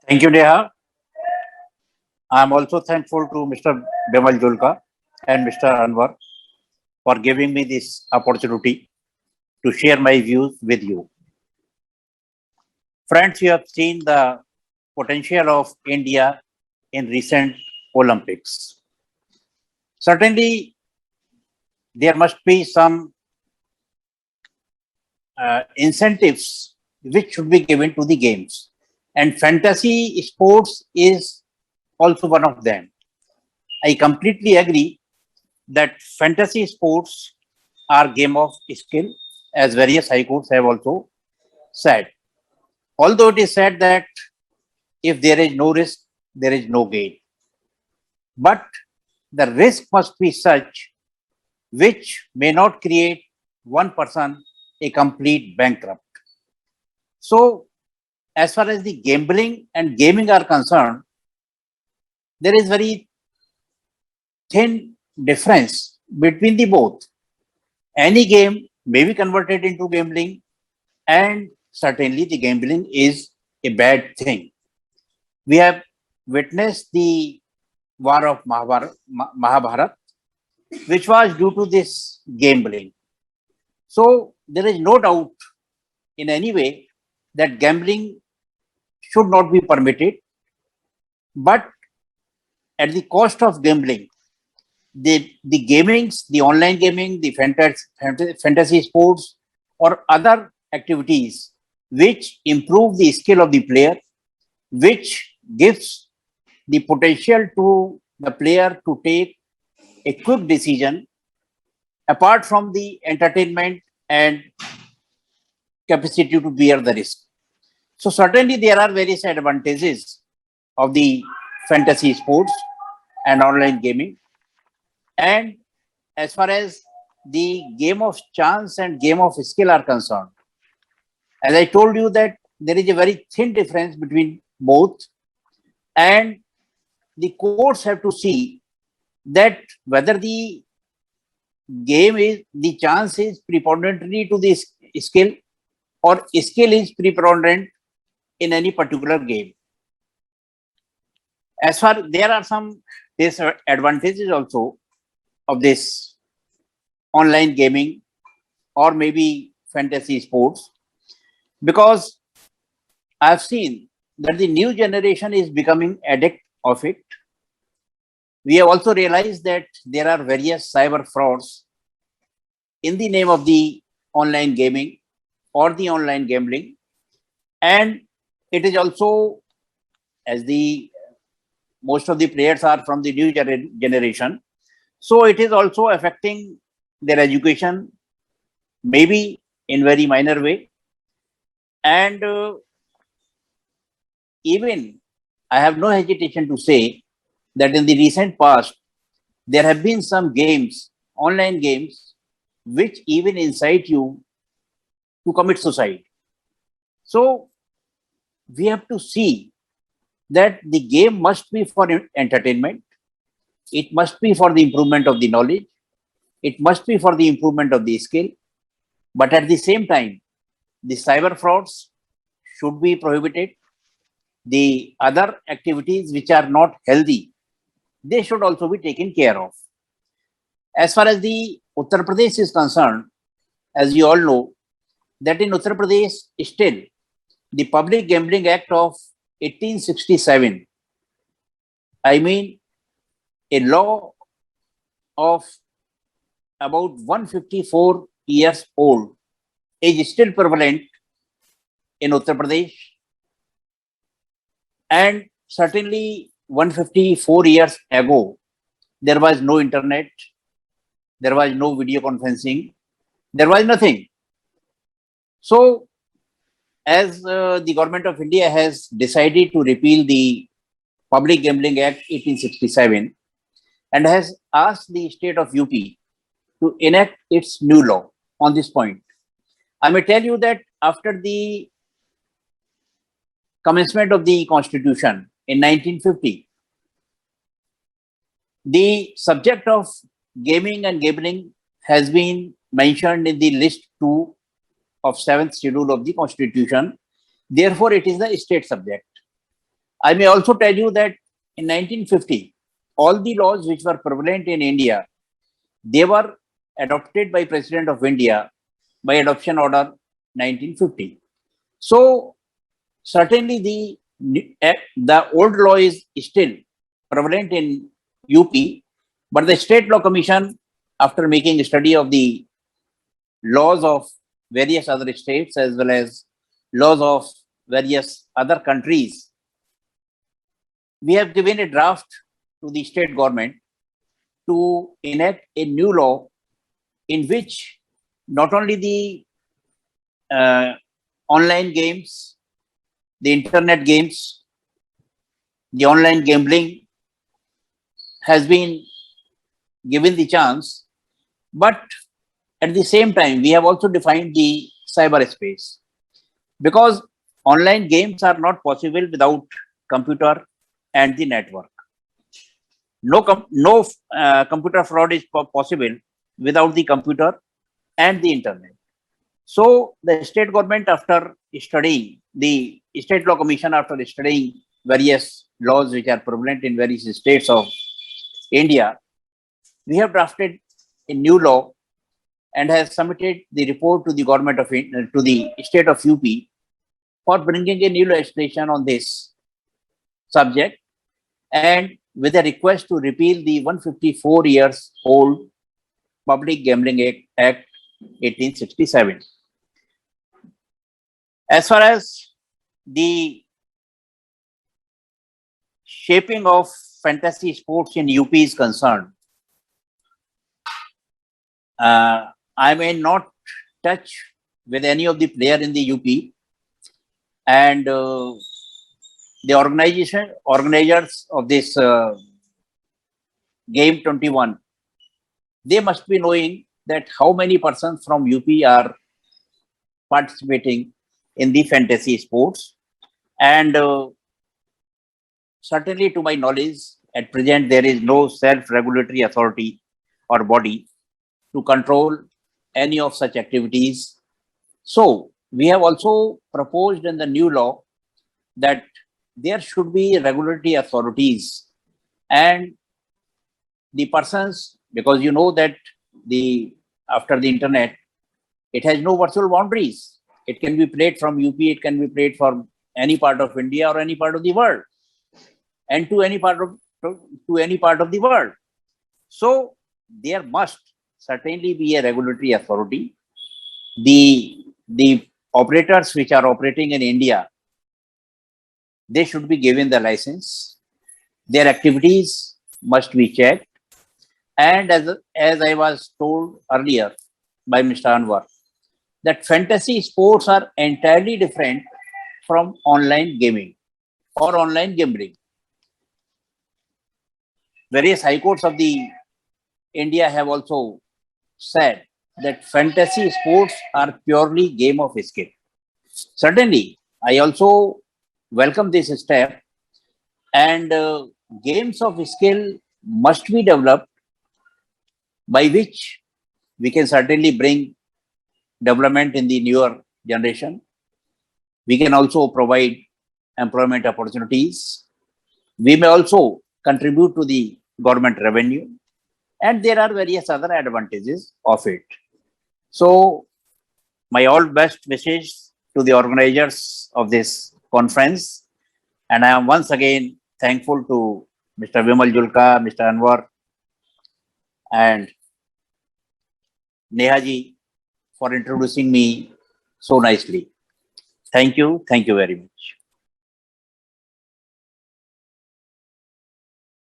Thank you, Neha. I am also thankful to Mr. Bimal Julka and Mr. Anwar for giving me this opportunity to share my views with you. Friends, you have seen the potential of India in recent Olympics. Certainly, there must be some incentives which should be given to the games. And fantasy sports is also one of them. I completely agree that fantasy sports are game of skill, as various high courts have also said. Although it is said that if there is no risk, there is no gain. But the risk must be such which may not create one person a complete bankrupt. So, as far as the gambling and gaming are concerned, there is very thin difference between the both. Any game may be converted into gambling, and certainly the gambling is a bad thing. We have witnessed the war of Mahabharat, which was due to this gambling. So there is no doubt in any way that gambling should not be permitted, but at the cost of gambling, the gamings, the online gaming, the fantasy sports, or other activities which improve the skill of the player, which gives the potential to the player to take a quick decision apart from the entertainment and capacity to bear the risk. So certainly there are various advantages of the fantasy sports and online gaming. And as far as the game of chance and game of skill are concerned, as I told you that there is a very thin difference between both, and the courts have to see that whether the game is the chance is preponderantly to the skill or skill is preponderant in any particular game. As far there are some disadvantages also of this online gaming or maybe fantasy sports, because I've seen that the new generation is becoming addict of it. We have also realized that there are various cyber frauds in the name of the online gaming or the online gambling, and it is also, as the most of the players are from the new generation, so it is also affecting their education, maybe in very minor way. And even I have no hesitation to say that in the recent past, there have been some games, online games, which even incite you to commit suicide. So we have to see that the game must be for entertainment, it must be for the improvement of the knowledge, it must be for the improvement of the skill, but at the same time, the cyber frauds should be prohibited. The other activities which are not healthy, they should also be taken care of. As far as the Uttar Pradesh is concerned, as you all know, that in Uttar Pradesh, still the Public Gambling Act of 1867, I mean, a law of about 154 years old, is still prevalent in Uttar Pradesh. And certainly 154 years ago, there was no internet, there was no video conferencing, there was nothing. So, as the government of India has decided to repeal the Public Gambling Act 1867 and has asked the state of UP to enact its new law on this point. I may tell you that after the commencement of the Constitution in 1950, the subject of gaming and gambling has been mentioned in the list 2 of 7th schedule of the Constitution. Therefore, it is the state subject. I may also tell you that in 1950, all the laws which were prevalent in India, they were adopted by President of India by Adoption Order 1950. So certainly the old law is still prevalent in UP, but the State Law Commission, after making a study of the laws of various other states as well as laws of various other countries, we have given a draft to the state government to enact a new law in which not only the online games, the internet games, the online gambling has been given the chance, but at the same time, we have also defined the cyberspace because online games are not possible without computer and the network. No computer fraud is possible without the computer and the internet. So the state government, after studying the state law commission, after studying various laws which are prevalent in various states of India, we have drafted a new law and has submitted the report to the government of to the state of UP for bringing a new legislation on this subject, and with a request to repeal the 154 years old Public Gambling Act 1867. As far as the shaping of fantasy sports in UP is concerned, I may not touch with any of the player in the UP, and the organizers of this game 21, they must be knowing that how many persons from UP are participating in the fantasy sports, and certainly to my knowledge, at present there is no self-regulatory authority or body to control any of such activities. So we have also proposed in the new law that there should be regulatory authorities and the persons, because you know that after the internet, it has no virtual boundaries. It can be played from UP, it can be played from any part of India or any part of the world, and to any part of the world. So there must certainly be a regulatory authority. The operators which are operating in India, they should be given the license. Their activities must be checked. And as I was told earlier by Mr. Anwar, that fantasy sports are entirely different from online gaming or online gambling. Various high courts of the India have also said that fantasy sports are purely game of skill. Certainly, I also welcome this step, and games of skill must be developed, by which we can certainly bring development in the newer generation. We can also provide employment opportunities. We may also contribute to the government revenue, and there are various other advantages of it. So my all best wishes to the organizers of this conference, and I am once again thankful to Mr. Vimal Julka, Mr. Anwar, and Nehaji for introducing me so nicely. Thank you very much.